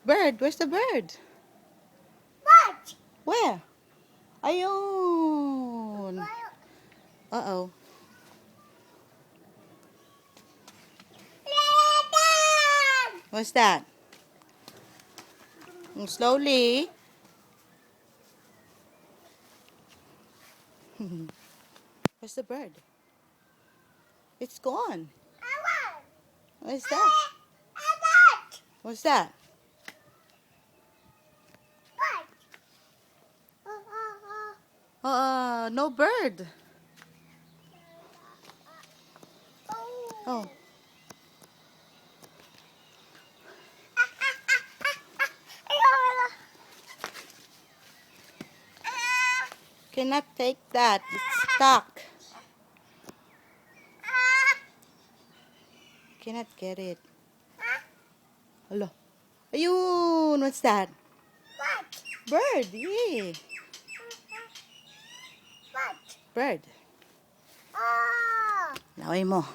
Bird, where's the bird? What? Where? Ayun. Uh-oh. What's that? Slowly. Where's the bird? It's gone. What's that? What's that? No bird. Oh. Cannot take that. It's stuck. Cannot get it. Hello. Ayun. What's that? Bird. Yeah. Bird. Naway mo.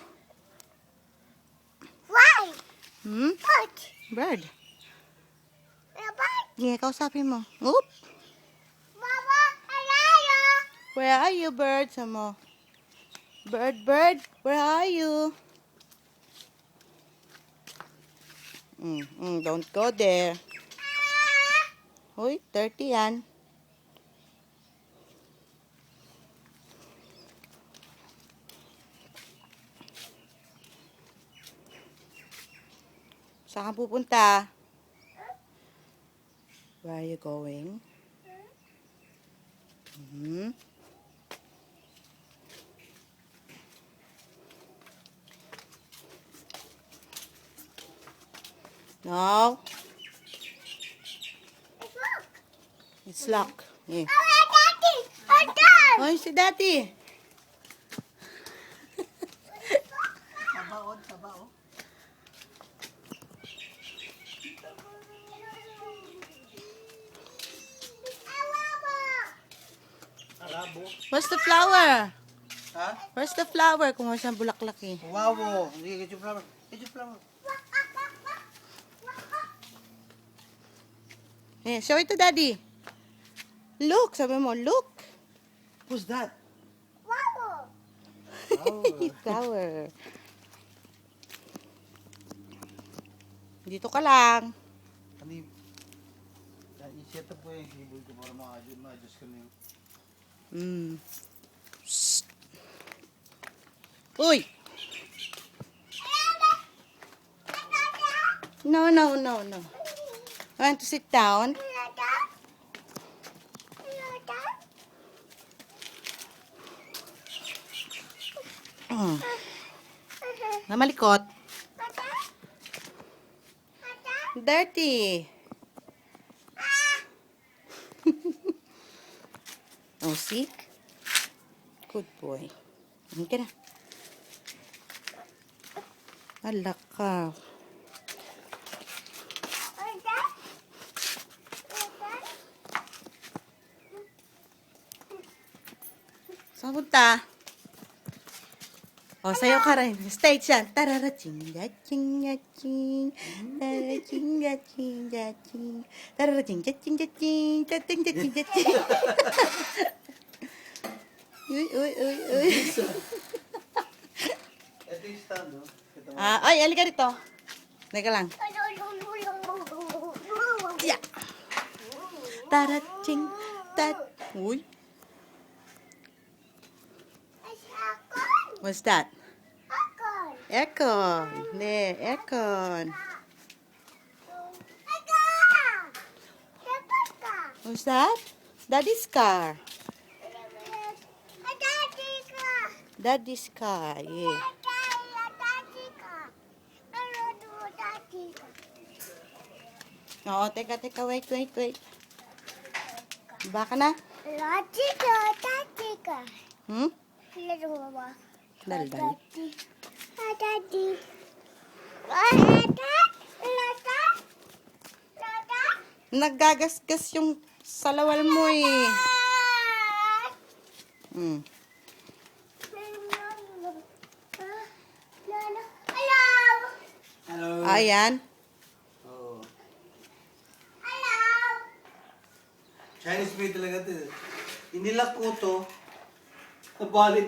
Hmm? Bird. Yeah, kausapin mo. Oop. Where are you, bird? Samo. Bird, bird, where are you? Don't go there. Uy, dirty yan. Saan ka pupunta? Where are you going? No. It's locked. Yeah. Oh, si Daddy. Where's the flower? Ha? Where's the flower? Kung saan bulaklak eh. Wow, hindi ka flower. Get your flower. Yeah, show it to Daddy. Look, sabi mo, look. Who's that? Flower. Dito ka lang. Ano i-set up ko yung keyboard ko para ma-adjust ko na yung... Shh. Uy! No. Want to sit down? Namalikot. Dirty. Oh, see? Good boy. Hindi ka na. Alak ka. Saan punta? Oh, sayo ka rin. Stage yan. Tararating-gating-gating. Tararating-gating-gating. Tararating-gating-gating. Tating-gating-gating. Uy. Ito yung stand, no? Ay, alika dito. Teka lang. Yeah. Tarating, Uy. What's that? Aircon. There, aircon. What's that? Daddy's car. Daddy's car, yeah. Oo, teka, wait. Baka na? Hmm? Daldal. Naggagasgas yung salawal mo eh. Hello. Ayan. Oh. Chinese made talaga ito. Inilak ko to. Nabali